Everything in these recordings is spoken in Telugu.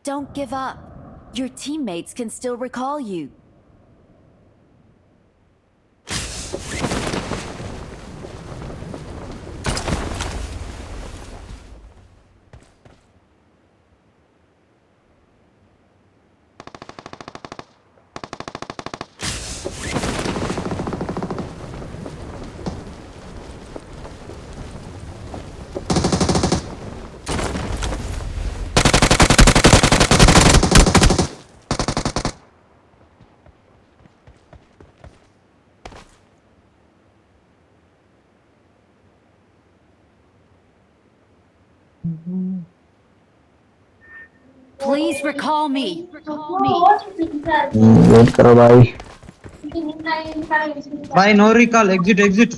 Don't give up. Your teammates can still recall you. Please recall me. Wait करो भाई भाई नो रिकॉल एग्जिट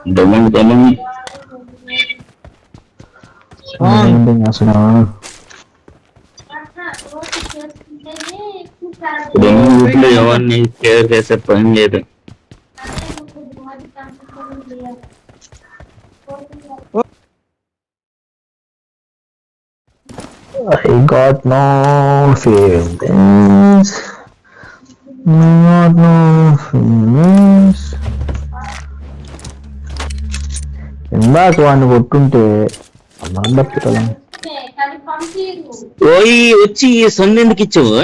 Demon. नहीं सुना Demon ఎవరిని కేర్ చేసే పని లేదు. I got no feelings. I got no feelings. ఇందాక వాడిని కొట్టుంటే మండపిల్లలం ఓయ్ వచ్చి సొంత ఎందుకు ఇచ్చావు?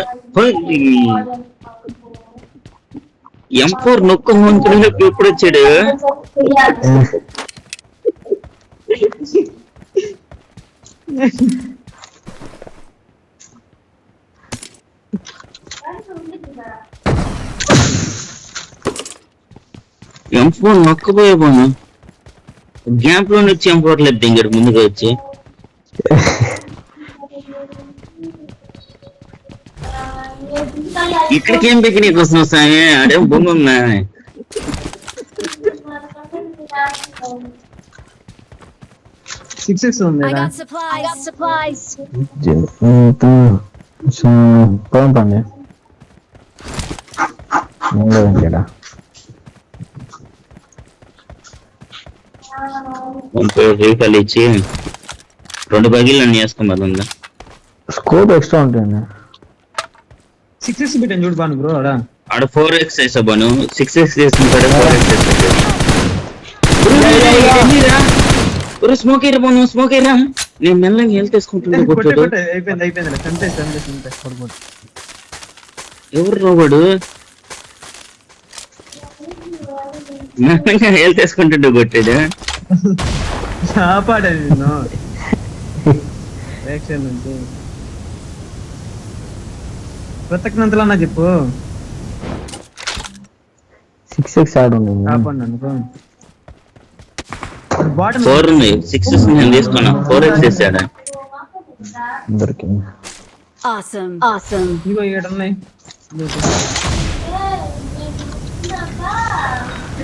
M4 నొక్కమంటున్నా ఎప్పుడు వచ్చాడు? M4 నొక్కబోయే పోను గ్యాప్ లో వచ్చి M4 లేదు దింగాడు ముందుగా వచ్చి ఇక్కడికి ఏం పిక్నిక్ వస్తున్నావు సామి? అదేం బొమ్మ ఉందా? I got supplies. పొలం పండి ఇంకేడా రీకాల్ ఇచ్చి 2 బగిళ్ళు అన్ని వేసుకోమదా స్కోప్ ఎక్స్ట్రా ఉంటుంది 6x బిటన్ చూడు బాను బ్రో ఆడ 4x వేసా బాను 6x వేసుకుంటాడు 4x వేసుకుంటాడు స్మోక్ ఎయిరా బాను స్మోక్ ఎయిరా నేను మెల్లగా హెల్త్ వేసుకుంటున్నా కొట్టాడు అయిపోయింది సంతే ఎవరు రోబడు మెల్లగా హెల్త్ వేసుకుంటుంటే కొట్టాడు కాపాడేది నిన్ను రియాక్షన్ నుంచి కృతజ్ఞతలన్నా చెప్పు 6x యాడ్ ఉంది కాపాడు అనుకో బాటమ్ 4 ఉంది 6x నేను తీసుకున్నా 4x వేసాడా దొరికింది Awesome. ఇగో ఏడున్నాయి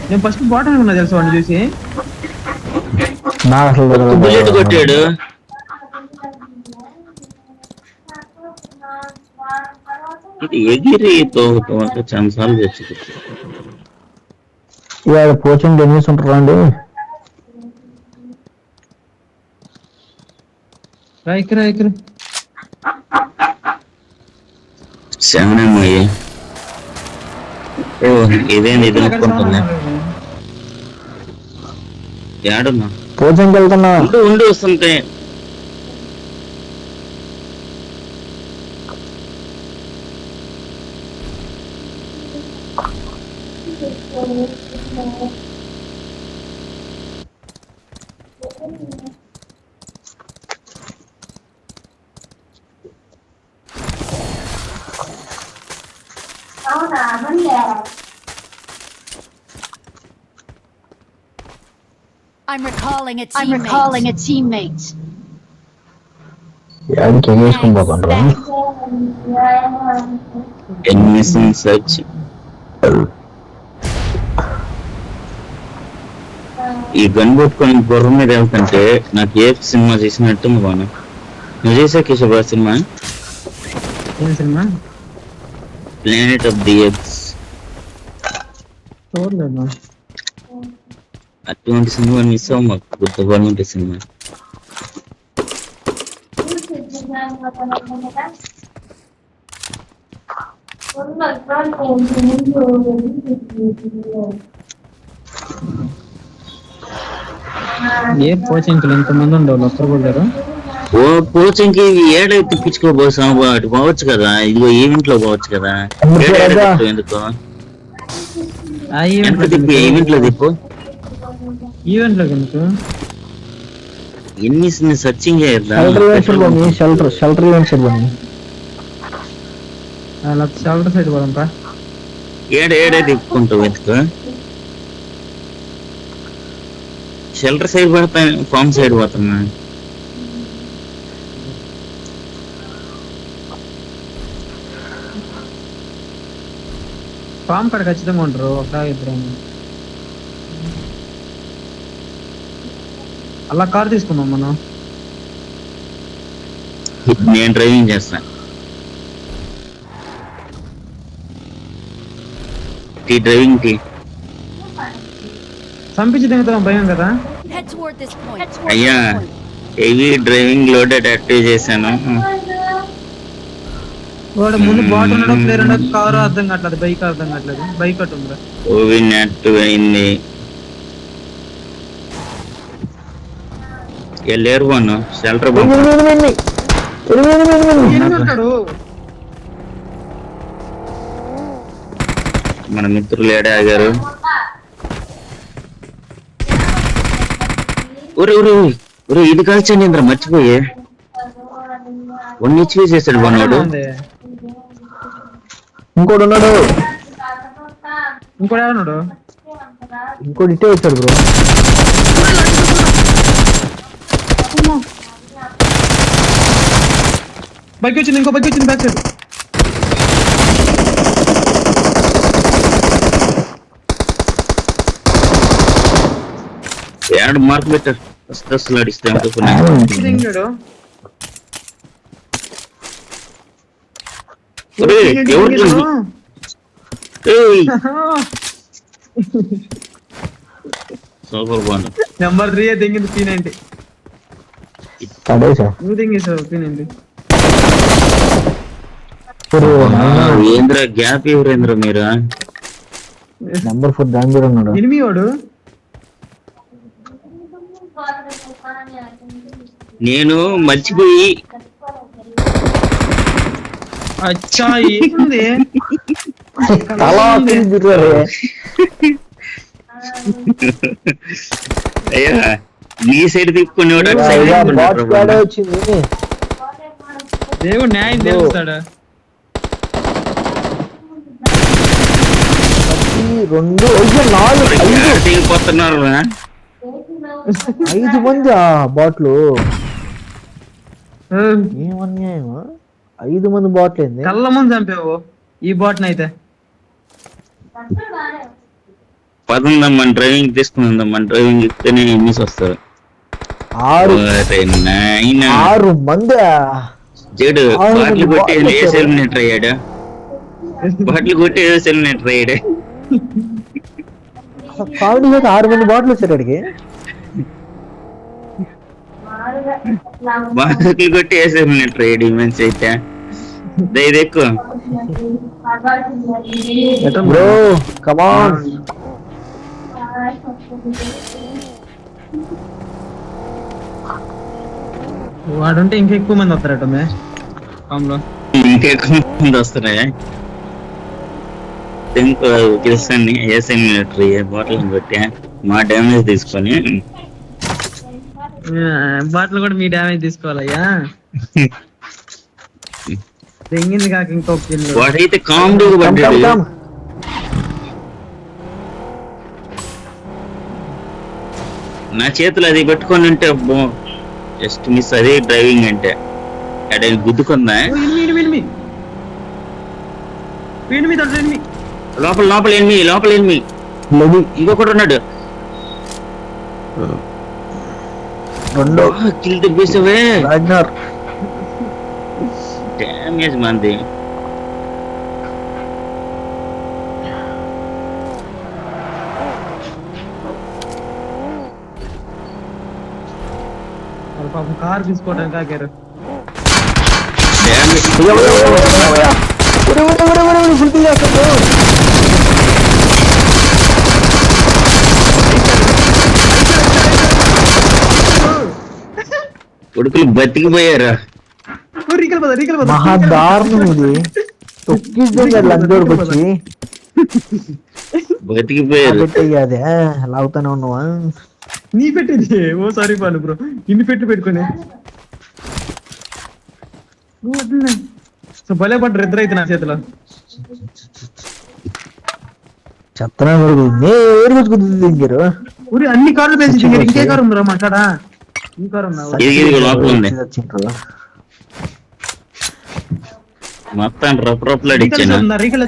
నేను ఫస్ట్ బాటమ్ అనుకున్నా తెలుసు వాడిని చూసి నా అసలు బుల్లెట్ కొట్టాడు ఇది ఎగిరి తోగుతూ అంటే చాలాసార్లు తెచ్చుకో ఇవాళ కోచింగ్ ఎన్నిస్ ఉంటారా అండి రాయికి శవనమ్మయ్య ఓ ఇదేంది ఇది నొక్కుంటున్నా ఏడున్నా కోచింగ్కి వెళ్తున్నా ఉండి వస్తుంటే I'm recalling a teammate. యాడికి వేసుకొని పోతుండ్రా ఎన్మిషన్ సర్చ్ ఈ గన్ కొట్టుకొని గొర్రె మీద వెళ్తుంటే నాకు ఏ సినిమా చేసినట్టుంది బాను నువ్వు చేసా కిషోర్ సినిమా ఏం cinema planet of the eggs చూడలేదు అటువంటి సినిమా మిస్ అవ్వ మాకు గుర్తుపడి సినిమా ఏ కోచింగ్ ఎంతమంది ఉండవు ఒక్కరు కూడా లేరు. ఓ కోచింగ్ కి ఏడై తిప్పించుకోబోసాం అటు పోవచ్చు కదా, ఇదిగో ఈవెంట్ లో పోవచ్చు కదా. ఎందుకు ఆ ఈవెంట్ ఎంత తిప్పి ఈవెంట్ లో తిప్పు, ఈవెంట్ లో ఎందుకు ఎన్ని సర్చింగ్ చేద్దాం. షెల్టర్ ఈవెంట్స్ బని అలా షెల్టర్ సైడ్ పోదాంపా. ఏడే తిప్పుకుంటావు ఎందుకు? షెల్టర్ సైడ్ పడతా, ఫామ్ సైడ్ పోతున్నా. ఫామ్ కాడ ఖచ్చితంగా ఉంటారు ఒక ఇద్దరు. అలా కార్ తీసుకుందాం మనం. నేను డ్రైవింగ్ చేస్తాను. డ్రైవింగ్ కి చంపించి తింగుతాం భయం కదా. Head toward this point. అయ్యా హెవీ డ్రైవింగ్ లోడెడ్ యాక్టివ్ చేశాను. వాడు ముందు బాట్ ఉన్నాడు, ప్లేయర్ ఉన్నాడు, కారు అర్థం కావట్లేదు, బైక్ అర్థం కావట్లేదు. బైక్ అటు ఉందా? ఓవిన్ యాక్టివ్ అయింది. లేరు బాను షెల్టర్ మన మిత్రులు ఏడే ఆగారు. ఒరే ఇది కాల్చండి ఇంద్ర, మర్చిపోయే 1 HP చేశాడు బానోడు. ఇంకోటి ఉన్నాడు, ఇంకోటి ఎవరున్నాడు? ఇంకోటి ఇటే వచ్చాడు బ్రో. బైక్ వచ్చింది, ఇంకో బైక్ వచ్చింది బ్యాక్ సైడ్. ఏడు మార్క్ పెట్టారు. అసలు అడిస్తే దింగాడు. సూపర్ బాను. నెంబర్ 3 దింగింది P90. నువ్వు దింగేసావు P90. ఏంద్ర గ్యాప్ ఎవరేంద్ర మీరు? నెంబర్ 4 దాని మీద ఉన్నాడు. ఎనిమి వాడు. నేను మర్చిపోయి అచ్చా ఏంది అయ్యా నీ సైడ్ తిప్పుకునేవాడు అటు సైడ్ వచ్చింది. దేవుడు న్యాయం చేస్తాడా? 2 4 దిగిపోతున్నారు. 5 మంది ఆ బాట్లు. ఏమన్యాయమా? 5 మంది బాట్లు ఏంది? కళ్ళ మంది చంపావు ఈ బాట్ని అయితే. పదందం మన డ్రైవింగ్ తీసుకుందాం. మన డ్రైవింగ్ ఇస్తేనే మిస్ వస్తారు. 6 మంది చెడు బాటిల్ కొట్టి ఏస్ ఎలిమినేటర్ అయ్యాడా? బాటిల్ కొట్టి ఏస్ ఎలిమినేటర్ అయ్యాడే. కామెడీ 6 మంది బాట్లు వచ్చారు అడిగి. బాటిల్ కొట్టి ఏస్ ఎలిమినేటర్ అయ్యాడు. మంచి అయితే ఇది ఎక్కువ బ్రో కమాన్. వాడుంటే ఇంకా ఎక్కువ మంది వస్తారట లో. ఇంకా ఎక్కువ మంది వస్తున్నాయా? గెలుస్తాన్ని ఏస్ ఎలిమినేటర్ బాటిల్ కొట్టి మా డ్యామేజ్ తీసుకొని బాటిల్ కూడా మీ డ్యామేజ్ తీసుకోవాలయ్యా. తెంగింది కాక ఇంకొక కిల్లు. వాడైతే కామెడీగా పడ్డాడు. నా చేతులు అది పెట్టుకొని ఉంటే జస్ట్ మిస్. అదే డ్రైవింగ్ అంటే అక్కడ గుద్దుకుందా. లోపల లోపల ఎనిమి ఇంకొకటి ఉన్నాడు. కిల్ తెప్పిస్తావే. డ్యామేజ్ మంది. పాపం కార్ తీసుకోవడానికి ఆగారు. ఫుల్ కిల్ చేస్తాడు. కొడుకులు బతికిపోయారా? మహా దారుణం ఇది. తొక్కిస్తే లంచోడికి వచ్చి బతికిపోయారు. పెట్టేది లాగుతానే ఉన్నావా? నీ పెట్టింది. ఓ సారీ పాలు బ్రో, ఇన్ని పెట్టుకుని సో భలే పడ్డారు ఇద్దరు అయితే నా చేతిలో. చెత్తనా కొడుకు నేరు దిగారు. ఊరి అన్ని కార్లు పేసి ఇంకే కారు ఉందిరా మాట్లాడా? ఈ కారు ఉందా? ఇది లోపల ఉంది మొత్తం రఫ్లాడి ఇచ్చాను. రీకల్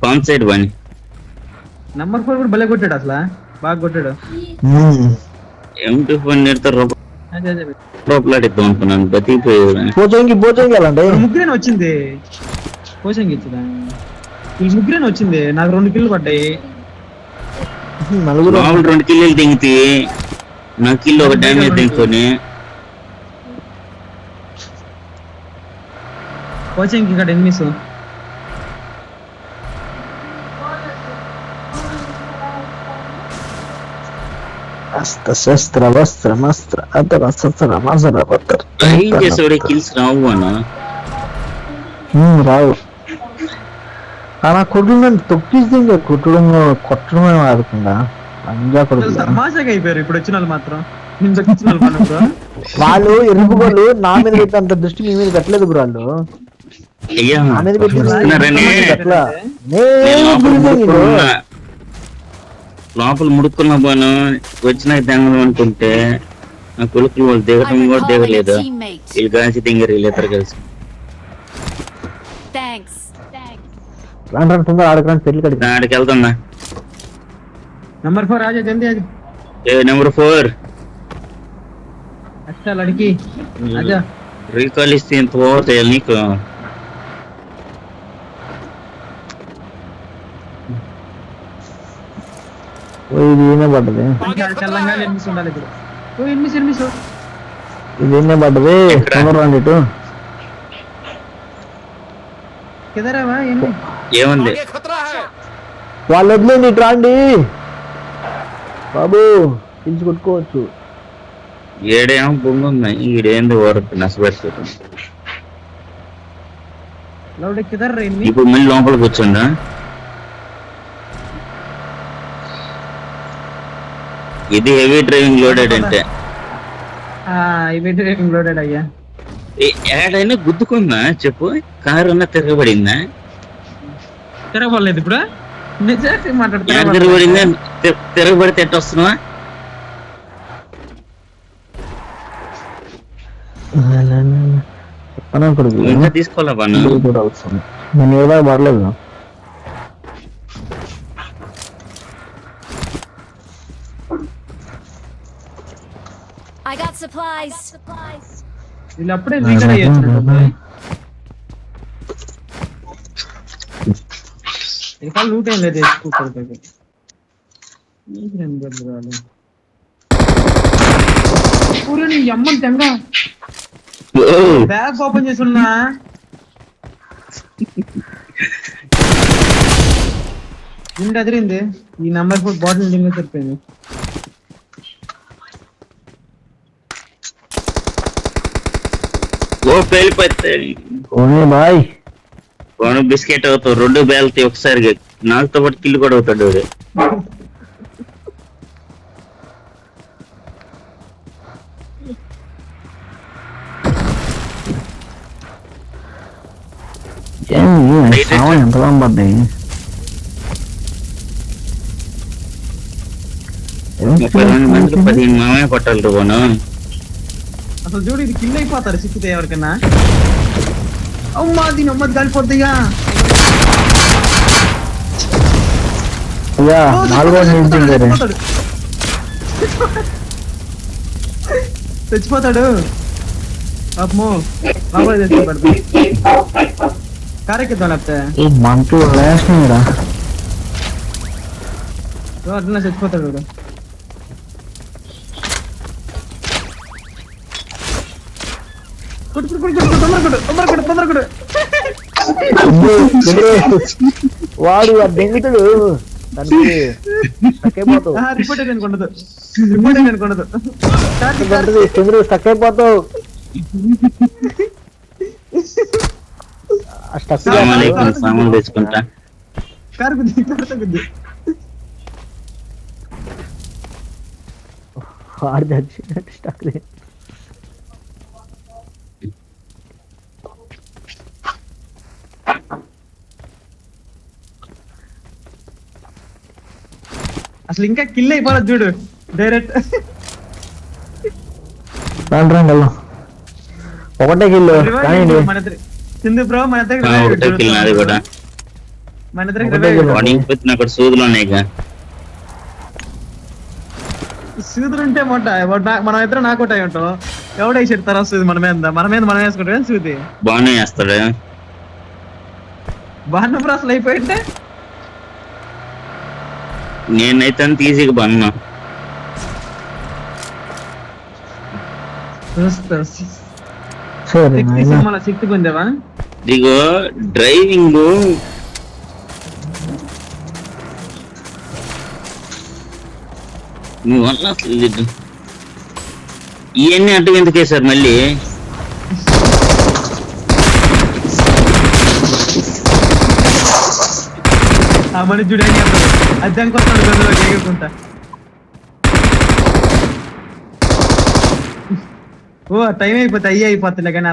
పంప్ సైడ్ పని నంబర్ 4 కూడా భలే కొట్టాడు, అసలు బాగా కొట్టాడు. M24 నేర్తో అదే రఫ్లాడిద్దాం అనుకున్నాను, బతికిపోయారు. పోచంగి వెళ్ళండి. ముగ్గురేనే వచ్చింది. కోచింగ్ ఇచ్చిందా? ఈ ముగ్గురేనే వచ్చింది. నాకు 2 కిల్లు పడ్డాయి. నలుగురు మామూలు 2 కిల్లు దింగితే నా కిల్లు ఒక డ్యామేజ్ దించుకొని కోచింగ్ ఇక్కడ ఎనిమిస్. అస్త్ర శస్త్ర వస్త్ర మస్త్ర అతర సత్ర మసర పత్ర ఏం చేసేవాడే కిల్స్ రావు అన్నా. రావు. అలా కొడుకు తొక్కిస్తే కొట్టడమే ఆడకుండా అంజా కొడుకు. తమాషాగా అయిపోయారు ఇప్పుడు వచ్చిన వాళ్ళు మాత్రం. వచ్చిన వాళ్ళు వాళ్ళు ఎరుపు వాళ్ళు నా మీద పెట్టి అంత దృష్టి మీ మీద పెట్టలేదు బ్రో. వాళ్ళు అయ్యా నా మీద పెట్టి చూస్తున్నారని ఎట్లా లోపల ముడుకున్న పోను వచ్చిన తెంగడం అనుకుంటే నా కొడుకులు వాళ్ళు దిగటం I'm కూడా recalling a దిగలేదు. teammate. వీళ్ళు కలిసి దిగారు, వీళ్ళు ఇద్దరు కలిసి. Thanks. రాను తొందర ఆడకరాని పెళ్లి కడిగి ఆడికి వెళ్తున్నా. నంబర్ 4 ఆజా జల్దీ ఆజా. నెంబర్ 4 अच्छा लड़की आजा. రీకాల్ ఇస్తే ఇంత పోతాయి నీకు. ఇది ఈయనే పడ్డది. చల్లంగా ఎనిమిస్ ఉండాలి ఇప్పుడు. ఓ ఎనిమిస్ ఇది ఈయనే పడ్డది. తొందర రండి ఇటు. కిదరావా ఎనిమిస్ ఏముంది వాళ్ళు వదిలేండి, ఇటు రాండి బాబు. పిలిచి కొట్టుకోవచ్చు. ఏడేమో బొంగు ఉన్నాయి, ఈడేంది వరకు నష్టపెడుతుంది. లౌడ్ కిదర్ రే ఎనిమిస్. ఇప్పుడు మళ్ళీ లోపల కూర్చుందా? ఇది హెవీ డ్రైవింగ్ లోడెడ్ అంటే ఇవి డ్రైవింగ్ లోడెడ్ అయ్యా. ఏడైనా గుద్దుకుందా చెప్పు? కారు అన్నా తిరగబడిందా? తిరగబడలేదు ఇప్పుడు. నిజానికి మాట్లాడుతున్నా. తిరగబడిందా? తిరగబడితే ఎట్ట వస్తున్నావా? కొడుకు ఇంకా తీసుకోవాలా పన్ను? నేను ఏదో పడలేదు. I got supplies. వీళ్ళు అప్పుడే రీకల్ అయ్యొచ్చు. ఇంకా లూట్ ఏం లేదు స్కూటర్. పూరి నీ అమ్మని తెంగ బ్యాగ్ ఓపెన్ చేస్తున్నా. గుండె అదిరింది. ఈ నంబర్ 4 బాటిల్ దింగ సరిపోయింది. ఓ పేలిపోతాయి. ఓనే బాయ్. కోను బిస్కెట్ అవుతావు, 2 బేల్తాయి ఒకసారిగా. నాకుతో పాటు కిల్లు కూడా అవుతాడు వాడు. ఎంత పడ్డాయి? 32 మందికి 15 మామే కొట్టాలి పోను. అసలు చూడు ఇది కిల్ అయిపోతారు సిక్కితే ఎవరికన్నా. అమ్మా దీని అమ్మది కాలిపోతాయా. చచ్చిపోతాడు. అమ్మో బాబా చచ్చిపోతాడు. కారెక్కిద్దాం లేకపోతే మంటూ వేసినాయిరా. అట్లా చచ్చిపోతాడు వీడు. తొందరకుడు అబ్బో, చంద్రు, వాడు ఆ దెంగుతాడు దానికి స్టక్ అయిపోతావు. రిపోర్ట్ అనుకుండదు గంటది చంద్రు స్టక్ అయిపోతావు. ఆ స్టక్ సామాన్లు తెచ్చుకుంటా. కారు గుద్ది వాడు చచ్చినట్టు స్టక్ లేదు. అసలు ఇంకా కిల్ అయిపోలేదు చూడు డైరెక్ట్. రండి వెళ్దాం. ఒకటే కిల్లు కానీ మన ఇద్దరి సింధు బ్రో మన ఒకటే ఇద్దరికి కిల్ నాది కూడా. మన ఇద్దరికి ఒకటే kill. వాడు ఇంకొచ్చిన అక్కడ సూదులు ఉన్నాయి ఇక. సూదులు ఉంటే మనం ఇద్దరు నాకోట అయి ఉంటాం. ఎవడేసాడు తర్వాత సూది మన మీద మనం వేసుకుంటాం సూది. బాగానే వేస్తాడు. బాగా అసలు అయిపోయింటే నేనైతే అంత ఈజీగా బన్నా. సరే నాయనా. మన శక్తి పొందేవా ఇదిగో డ్రైవింగ్ నువ్వు వల్ల అసలు ఇది. ఇవన్నీ అడ్డు ఎందుకే సార్ మళ్ళీ? ఆ మనిషి చూడ అద్దం కొస్తాడు గదిలో ఎగురుకుంటా. ఓ టైం అయిపోతే అయిపోతుందిలే కానీ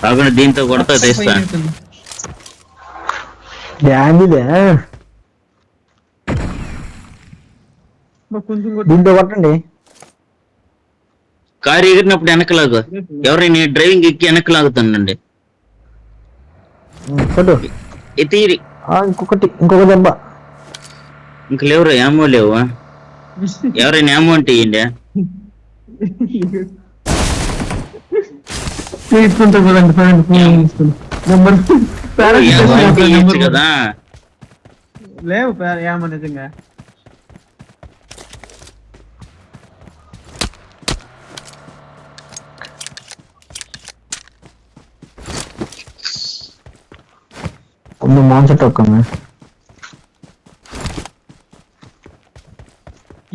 కాకుండా దీంతో కొడతా తెస్తా. డ్యామేజ్ కొంచెం దీంతో కొట్టండి. కారు ఎగిరినప్పుడు వెనకలాగు ఎవరైనా డ్రైవింగ్ ఎక్కి వెనకలాగుతానండి. కొట్టు. ఎత్తిరి ఇంకొక దెబ్బ. ఇంక లేవురా ఏమో లేవు. ఎవరైనా ఏమో అంటే ఇయ్యండి. తీసుకుంటా ఇయ్యొచ్చు కదా. లేవు ఏమో నిజంగా. ಒಂದು ಮಾನ್ಸೆಟ್ ಹಾಕಮ್ಮ.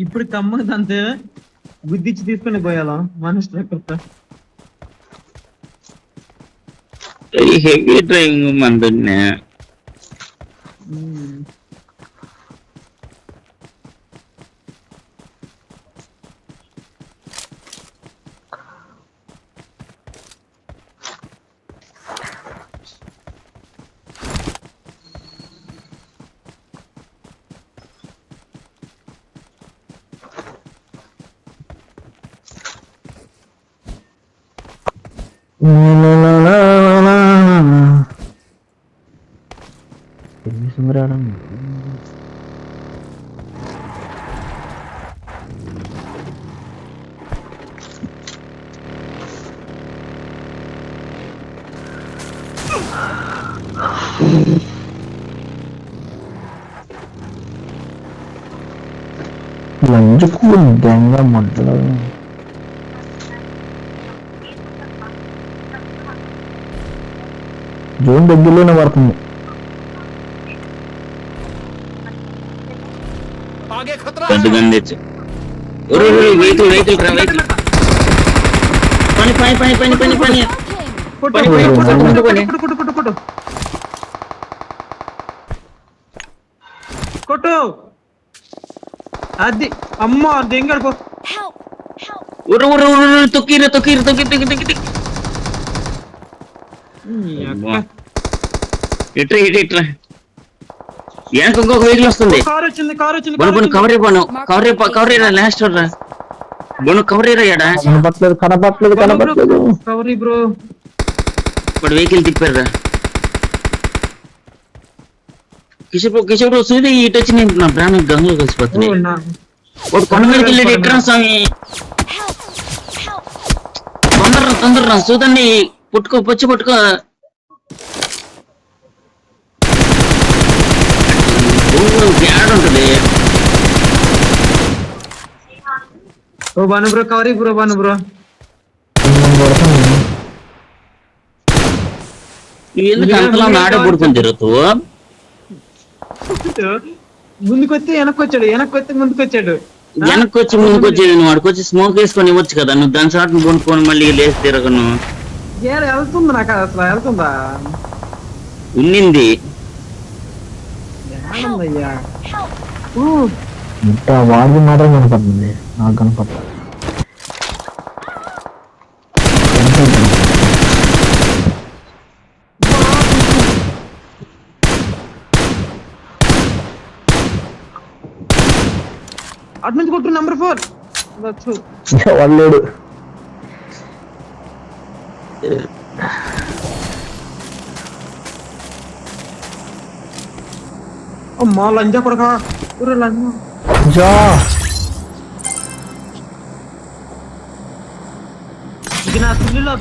ఇప్పుడు కమ్మదంతే గుద్దిచ్చి తీసుకుని పోయాలా మనుషులు కొత్త హెవీ డ్రైవింగ్ మందున్నే. లంచుకు దొంగ మొదలు జూన్ దగ్గరలోనే పడుతుంది. పెద్ద గన్ తెచ్చు. వెహికల్ వెహికల్ రా వెహికల్. పని పని పని పని పని పని కొట్టు. అది అమ్మో దెంగడు పో. ఉర్రు ఉర్రు ఉర్రు తొక్కిరు తొక్కిరు తొక్కి తొక్కి తొక్కి ఇట్రా ఇట్రా ఇట్రా. వెనక ఇంకొక వెహికల్ వస్తుంది. కారు వచ్చింది బను బను కవర్ అయిపోను కవర్ అయ్యా లాస్ట్ రా బను కవర్ అయ్యాడా. కనపట్లేదు కవరీ బ్రో. ఇప్పుడు వెహికల్ తిప్పారా కిషోర్ సూది ఇటు వచ్చి నేను నా ప్రాణం గంగలో కలిసిపోతున్నాయి. వాడు కొండ మీదకి వెళ్ళాడు. ఎట్రా స్వామి తొందరరా చూదండి. పచ్చి పట్టుకో. యాడ్ ఉంటుంది. ఓ బాను బ్రో కవరీ బ్రో బాను బ్రో నేను కొడతాను. నువ్వు ఎందుకు అంతలా నాడే పడుకొని తిరుగుతావు? ముందుకొస్తే వెనక్కి వచ్చాడు, వెనక్కి వస్తే ముందుకు వచ్చాడు. వెనక్కి వచ్చి ముందుకు వచ్చేది నువ్వు వాడికి వచ్చి స్మోక్ వేసుకొని ఇవ్వచ్చు కదా, నువ్వు దాని షాట్ను కొనుక్కొని మళ్ళీ లేచి తిరగను. వెళ్తుంది నాకు అసలు వెళ్తుందా ఉన్నింది. ఏమయ్యా ఇంత వాడికి మాత్రం కనపడుతుంది, నాకు కనపడతా. అటు నుంచి కొట్టు నెంబర్ 4. వాళ్ళేడు అమ్మా లంజా కొడక లంజా జా ఇది నా సుల్లిలో